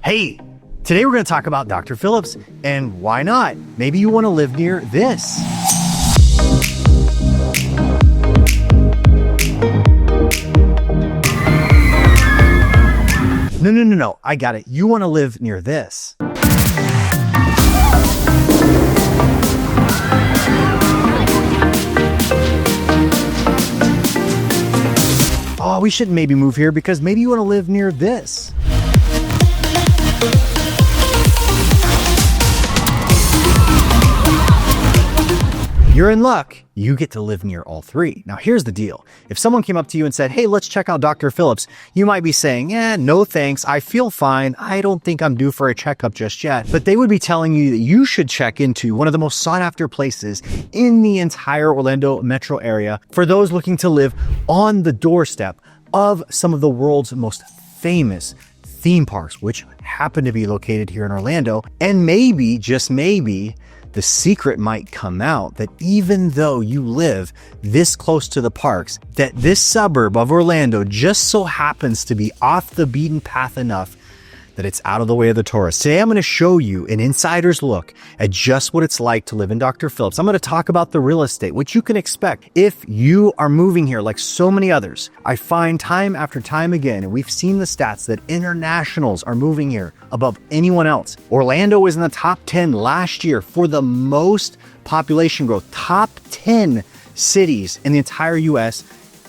Hey, today we're going to talk about Dr. Phillips, and why not? Maybe you want to live near this. No, I got it. You want to live near this. Oh, we shouldn't maybe move here because maybe you want to live near this. You're in luck. You get to live near all three. Now, here's the deal. If someone came up to you and said, hey, let's check out Dr. Phillips, you might be saying, no thanks. I feel fine. I don't think I'm due for a checkup just yet. But they would be telling you that you should check into one of the most sought after places in the entire Orlando metro area for those looking to live on the doorstep of some of the world's most famous theme parks, which happen to be located here in Orlando. And maybe, just maybe, the secret might come out that even though you live this close to the parks, that this suburb of Orlando just so happens to be off the beaten path enough that it's out of the way of the tourists. Today, I'm going to show you an insider's look at just what it's like to live in Dr. Phillips. I'm going to talk about the real estate, what you can expect if you are moving here like so many others. I find time after time again, and we've seen the stats, that internationals are moving here above anyone else. Orlando was in the top 10 last year for the most population growth, top 10 cities in the entire US,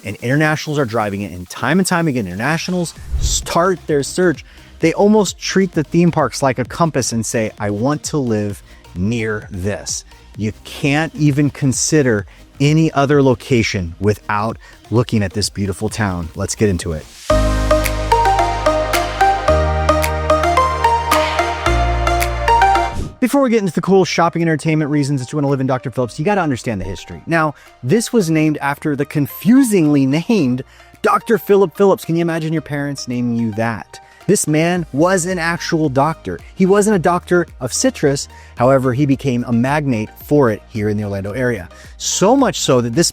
and internationals are driving it. And time again, internationals start their search. They almost treat the theme parks like a compass and say, I want to live near this. You can't even consider any other location without looking at this beautiful town. Let's get into it. Before we get into the cool shopping and entertainment reasons that you want to live in Dr. Phillips, you got to understand the history. Now, this was named after the confusingly named Dr. Philip Phillips. Can you imagine your parents naming you that? This man was an actual doctor. He wasn't a doctor of citrus. However, he became a magnate for it here in the Orlando area. So much so that this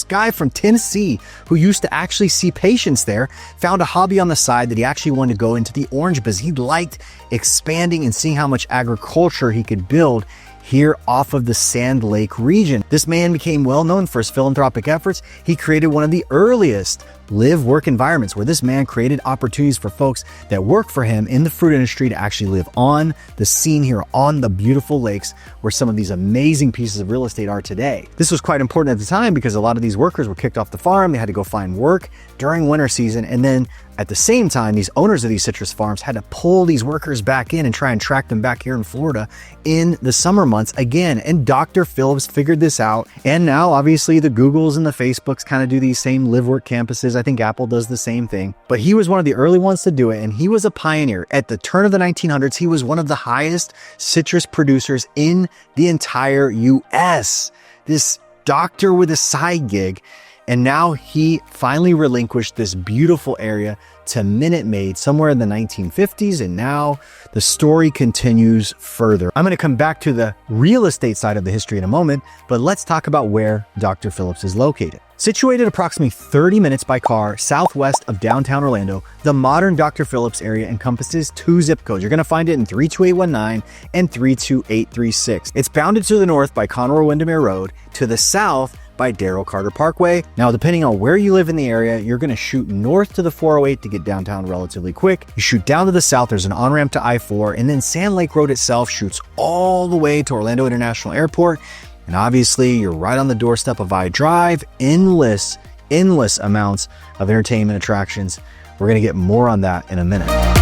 guy from Tennessee who used to actually see patients there, found a hobby on the side that he actually wanted to go into the orange business. He liked expanding and seeing how much agriculture he could build here off of the Sand Lake region. This man became well known for his philanthropic efforts. He created one of the earliest live-work environments where this man created opportunities for folks that work for him in the fruit industry to actually live on the scene here on the beautiful lakes where some of these amazing pieces of real estate are today. This was quite important at the time because a lot of these workers were kicked off the farm. They had to go find work during winter season. And then at the same time, these owners of these citrus farms had to pull these workers back in and try and track them back here in Florida in the summer months again. And Dr. Phillips figured this out. And now obviously the Googles and the Facebooks kind of do these same live-work campuses. I think Apple does the same thing, but he was one of the early ones to do it. And he was a pioneer. At the turn of the 1900s, he was one of the highest citrus producers in the entire US. This doctor with a side gig. And now he finally relinquished this beautiful area to Minute Maid somewhere in the 1950s. And now the story continues further. I'm going to come back to the real estate side of the history in a moment, but let's talk about where Dr. Phillips is located. Situated approximately 30 minutes by car southwest of downtown Orlando, the modern Dr. Phillips area encompasses 2 zip codes. You're going to find it in 32819 and 32836. It's bounded to the north by Conroe Windermere Road, to the south by Darrell Carter Parkway. Now, depending on where you live in the area, you're going to shoot north to the 408 to get downtown relatively quick. You shoot down to the south, there's an on-ramp to I-4, and then Sand Lake Road itself shoots all the way to Orlando International Airport. And obviously, you're right on the doorstep of I-Drive. Endless amounts of entertainment attractions. We're going to get more on that in a minute.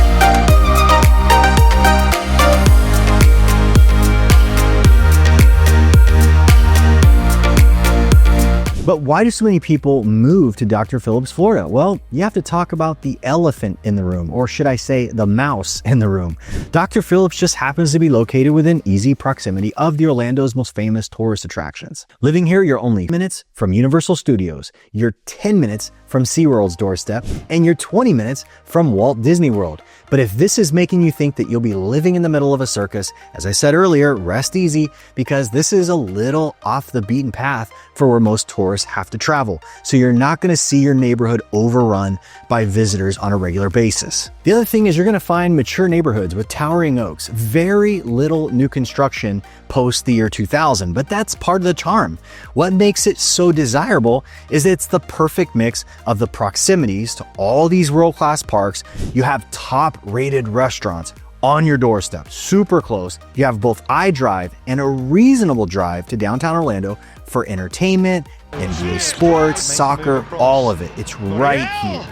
But why do so many people move to Dr. Phillips, Florida? Well, you have to talk about the elephant in the room, or should I say the mouse in the room. Dr. Phillips just happens to be located within easy proximity of the Orlando's most famous tourist attractions. Living here, you're only minutes from Universal Studios, you're 10 minutes from SeaWorld's doorstep, and you're 20 minutes from Walt Disney World. But if this is making you think that you'll be living in the middle of a circus, as I said earlier, rest easy, because this is a little off the beaten path for where most tourists have to travel. So you're not going to see your neighborhood overrun by visitors on a regular basis. The other thing is you're going to find mature neighborhoods with towering oaks, very little new construction post the year 2000, but that's part of the charm. What makes it so desirable is it's the perfect mix of the proximities to all these world-class parks. You have top-rated restaurants on your doorstep, super close. You have both iDrive and a reasonable drive to downtown Orlando for entertainment, NBA sports, soccer, all of it. It's right here.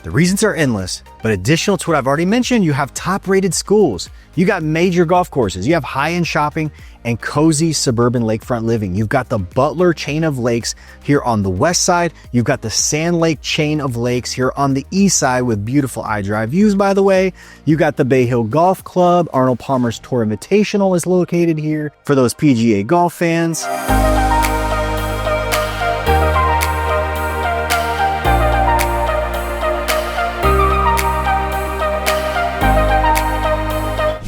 The reasons are endless, but additional to what I've already mentioned, you have top-rated schools. You got major golf courses. You have high-end shopping and cozy suburban lakefront living. You've got the Butler Chain of Lakes here on the west side. You've got the Sand Lake Chain of Lakes here on the east side with beautiful iDrive views, by the way. You got the Bay Hill Golf Club. Arnold Palmer's Tour Invitational is located here for those PGA golf fans.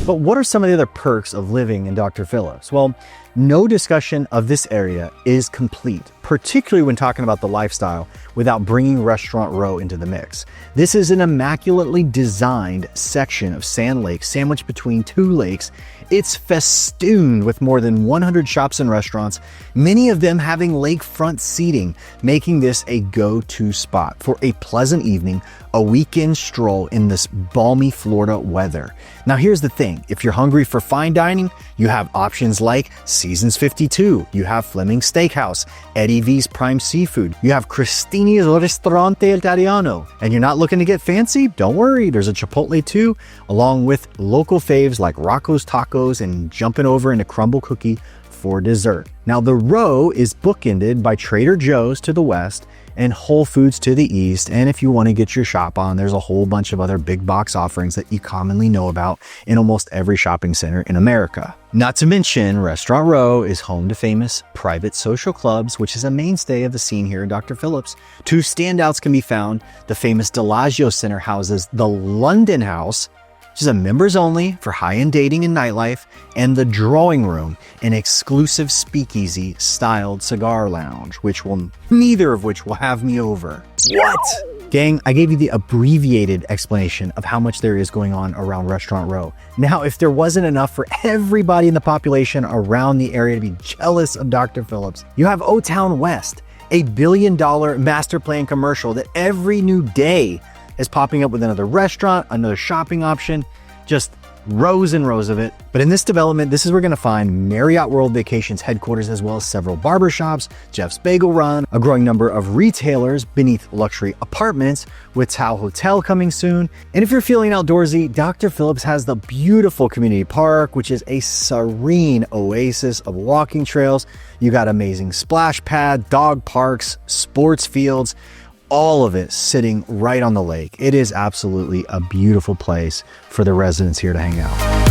But what are some of the other perks of living in Dr. Phillips? Well, no discussion of this area is complete, particularly when talking about the lifestyle without bringing Restaurant Row into the mix. This is an immaculately designed section of Sand Lake sandwiched between two lakes. It's festooned with more than 100 shops and restaurants, many of them having lakefront seating, making this a go-to spot for a pleasant evening, a weekend stroll in this balmy Florida weather. Now here's the thing, if you're hungry for fine dining, you have options like Seasons 52, you have Fleming's Steakhouse, Eddie V's Prime Seafood, you have Cristini's Ristorante Italiano, and you're not looking to get fancy? Don't worry, there's a Chipotle too, along with local faves like Rocco's Tacos and jumping over into Crumble Cookie for dessert. Now the row is bookended by Trader Joe's to the west and Whole Foods to the east, and if you want to get your shop on, there's a whole bunch of other big box offerings that you commonly know about in almost every shopping center in America. Not to mention, Restaurant Row is home to famous private social clubs, which is a mainstay of the scene here in Dr. Phillips. Two standouts can be found. The famous Bellagio Center houses the London House, which is a members only for high-end dating and nightlife, and the Drawing Room, an exclusive speakeasy styled cigar lounge, neither of which will have me over. What? Gang, I gave you the abbreviated explanation of how much there is going on around Restaurant Row. Now, if there wasn't enough for everybody in the population around the area to be jealous of Dr. Phillips, you have O-Town West, a $1 billion master plan commercial that every new day is popping up with another restaurant, another shopping option, just rows and rows of it. But in this development, this is where we're going to find Marriott World Vacations headquarters, as well as several barbershops, Jeff's Bagel Run, a growing number of retailers beneath luxury apartments, with Tao Hotel coming soon. And if you're feeling outdoorsy, Dr. Phillips has the beautiful community park, which is a serene oasis of walking trails. You got amazing splash pad, dog parks, sports fields, all of it sitting right on the lake. It is absolutely a beautiful place for the residents here to hang out.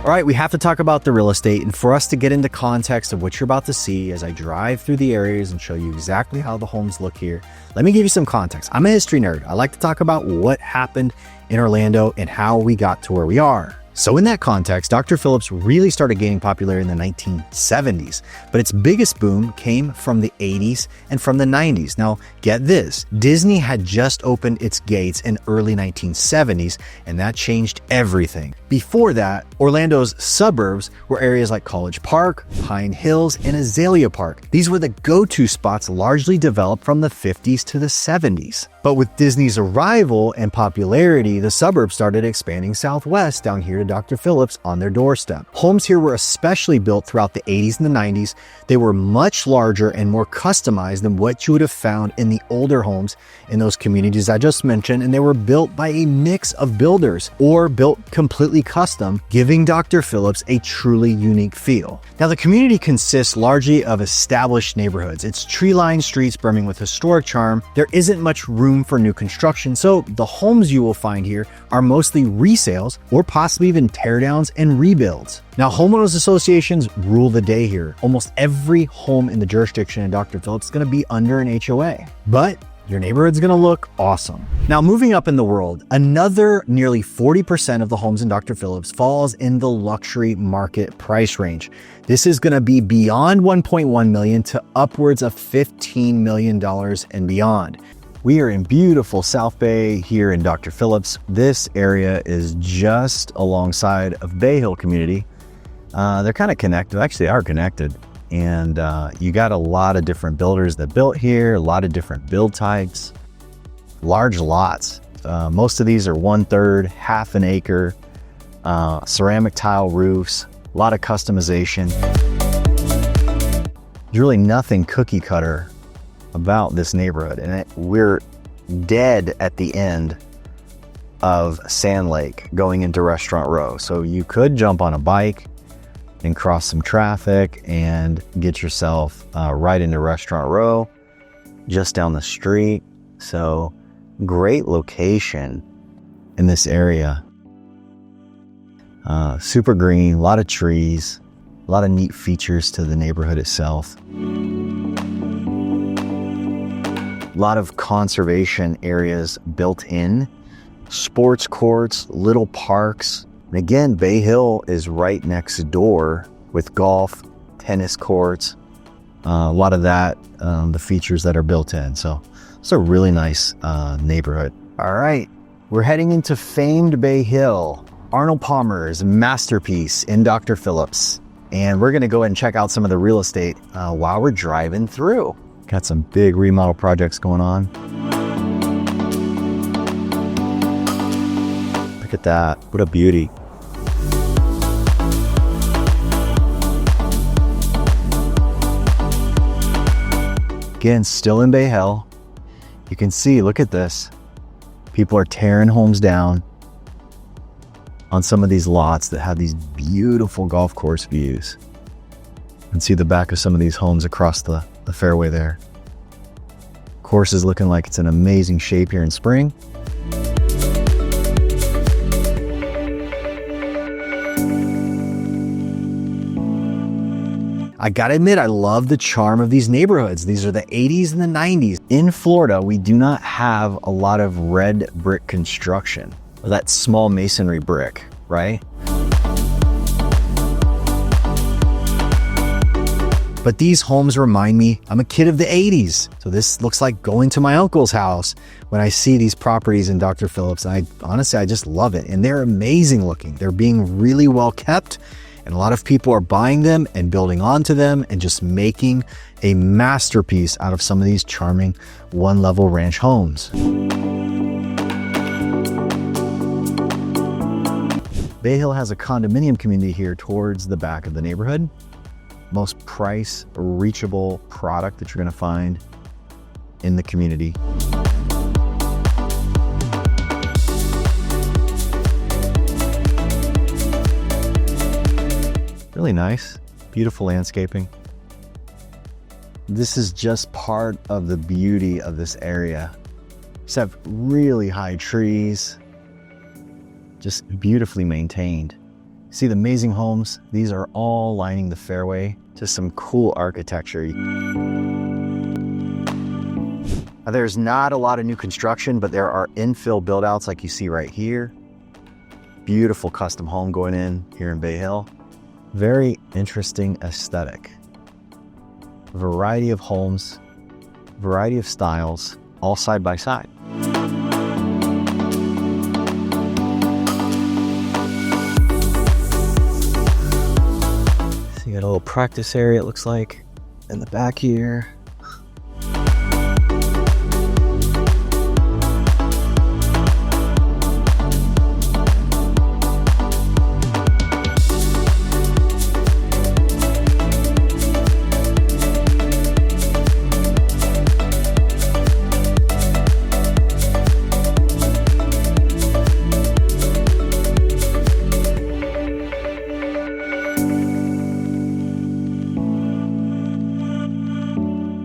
All right, we have to talk about the real estate, and for us to get into context of what you're about to see as I drive through the areas and show you exactly how the homes look here, let me give you some context. I'm a history nerd. I like to talk about what happened in Orlando and how we got to where we are. So in that context, Dr. Phillips really started gaining popularity in the 1970s, but its biggest boom came from the 80s and from the 90s. Now, get this, Disney had just opened its gates in early 1970s, and that changed everything. Before that, Orlando's suburbs were areas like College Park, Pine Hills, and Azalea Park. These were the go-to spots largely developed from the 50s to the 70s. But with Disney's arrival and popularity, the suburbs started expanding southwest down here to Dr. Phillips on their doorstep. Homes here were especially built throughout the 80s and the 90s. They were much larger and more customized than what you would have found in the older homes in those communities I just mentioned, and they were built by a mix of builders or built completely custom, giving Dr. Phillips a truly unique feel. Now, the community consists largely of established neighborhoods. It's tree-lined streets brimming with historic charm. There isn't much room room for new construction, so the homes you will find here are mostly resales or possibly even teardowns and rebuilds. Now, homeowners associations rule the day here. Almost every home in the jurisdiction in Dr. Phillips is going to be under an HOA, but your neighborhood's gonna look awesome. Now, moving up in the world, another nearly 40% of the homes in Dr. Phillips falls in the luxury market price range. This is gonna be beyond 1.1 million to upwards of $15 million and beyond. We are in beautiful South Bay here in Dr. Phillips. This area is just alongside of Bay Hill community. They're kind of connected, actually are connected. And you got a lot of different builders that built here, a lot of different build types, large lots. Most of these are 1/3, half an acre, ceramic tile roofs, a lot of customization. There's really nothing cookie cutter about this neighborhood. And we're dead at the end of Sand Lake going into Restaurant Row. So you could jump on a bike and cross some traffic and get yourself right into Restaurant Row, just down the street. So great location in this area. Super green, a lot of trees, a lot of neat features to the neighborhood itself. A lot of conservation areas built in, sports courts, little parks. And again, Bay Hill is right next door with golf, tennis courts, a lot of that, the features that are built in. So it's a really nice neighborhood. All right, we're heading into famed Bay Hill, Arnold Palmer's masterpiece in Dr. Phillips. And we're gonna go ahead and check out some of the real estate while we're driving through. Got some big remodel projects going on. Look at that, what a beauty. Again, still in Bay Hill. You can see, look at this. People are tearing homes down on some of these lots that have these beautiful golf course views. You can see the back of some of these homes across the fairway there. Course is looking like it's in amazing shape here in spring. I gotta admit, I love the charm of these neighborhoods. These are the 80s and the 90s. In Florida, we do not have a lot of red brick construction, or that small masonry brick, right? But these homes remind me, I'm a kid of the 80s. So this looks like going to my uncle's house when I see these properties in Dr. Phillips. I just love it. And they're amazing looking. They're being really well kept. And a lot of people are buying them and building onto them and just making a masterpiece out of some of these charming one-level ranch homes. Bay Hill has a condominium community here towards the back of the neighborhood. Most price reachable product that you're going to find in the community. Really nice, beautiful landscaping. This is just part of the beauty of this area. Just have really high trees, just beautifully maintained. See the amazing homes? These are all lining the fairway. Just some cool architecture. There's not a lot of new construction, but there are infill build outs like you see right here. Beautiful custom home going in here in Bay Hill. Very interesting aesthetic. Variety of homes, variety of styles, all side by side. So you got a little practice area, it looks like, in the back here.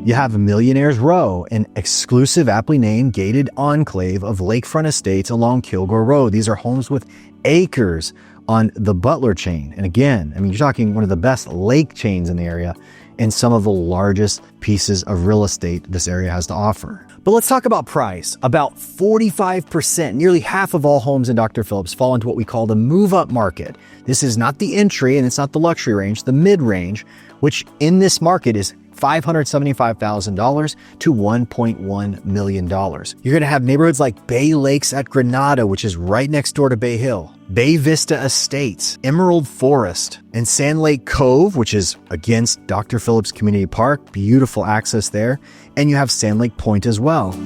You have Millionaire's Row, an exclusive, aptly named gated enclave of lakefront estates along Kilgore Road. These are homes with acres on the Butler Chain. And again, I mean, you're talking one of the best lake chains in the area and some of the largest pieces of real estate this area has to offer. But let's talk about price. About 45%, nearly half of all homes in Dr. Phillips fall into what we call the move-up market. This is not the entry and it's not the luxury range, the mid-range, which in this market is $575,000 to $1.1 million. You're going to have neighborhoods like Bay Lakes at Granada, which is right next door to Bay Hill, Bay Vista Estates, Emerald Forest, and Sand Lake Cove, which is against Dr. Phillips Community Park. Beautiful access there. And you have Sand Lake Point as well.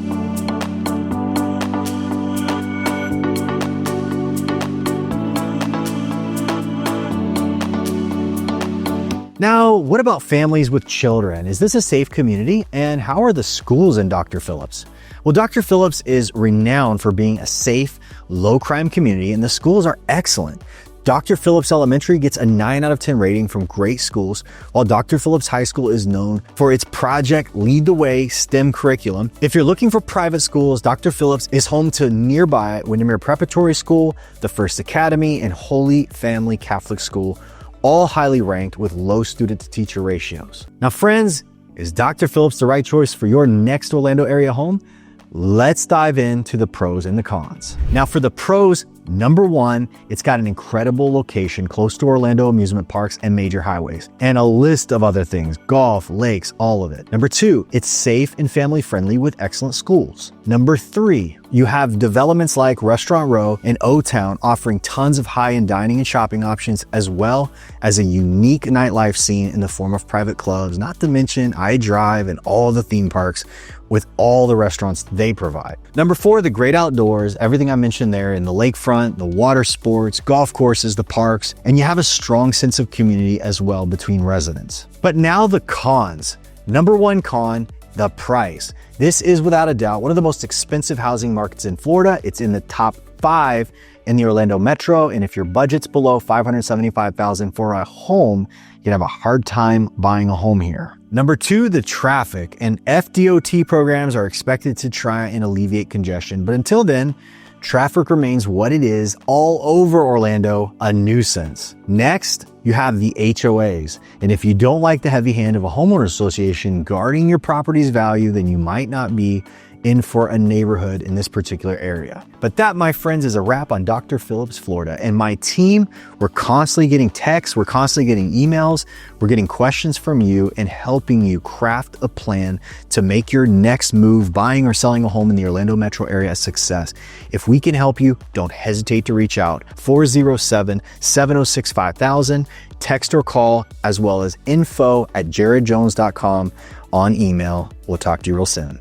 Now, what about families with children? Is this a safe community? And how are the schools in Dr. Phillips? Well, Dr. Phillips is renowned for being a safe, low-crime community, and the schools are excellent. Dr. Phillips Elementary gets a 9 out of 10 rating from great schools, while Dr. Phillips High School is known for its Project Lead the Way STEM curriculum. If you're looking for private schools, Dr. Phillips is home to nearby Windermere Preparatory School, the First Academy, and Holy Family Catholic School, all highly ranked with low student-to-teacher ratios. Now, friends, is Dr. Phillips the right choice for your next Orlando area home? Let's dive into the pros and the cons. Now, for the pros, number one, it's got an incredible location close to Orlando amusement parks and major highways, and a list of other things, golf, lakes, all of it. Number two, it's safe and family-friendly with excellent schools. Number three, you have developments like Restaurant Row and O-Town offering tons of high-end dining and shopping options, as well as a unique nightlife scene in the form of private clubs, not to mention iDrive and all the theme parks with all the restaurants they provide. Number four, the great outdoors, everything I mentioned there in the lakefront, the water sports, golf courses, the parks, and you have a strong sense of community as well between residents. But now the cons. Number one con, the price. This is without a doubt one of the most expensive housing markets in Florida. It's in the top 5 in the Orlando metro, and if your budget's below $575,000 for a home, you'd have a hard time buying a home here. Number two, the traffic, and FDOT programs are expected to try and alleviate congestion, but until then, traffic remains what it is all over Orlando, a nuisance. Next, you have the HOAs. And if you don't like the heavy hand of a homeowner association guarding your property's value, then you might not be in for a neighborhood in this particular area. But that, my friends, is a wrap on Dr. Phillips, Florida. And my team, we're constantly getting texts, we're constantly getting emails, we're getting questions from you and helping you craft a plan to make your next move, buying or selling a home in the Orlando metro area, a success. If we can help you, don't hesitate to reach out. 407-706-5000, text or call, as well as info@jaredjones.com on email. We'll talk to you real soon.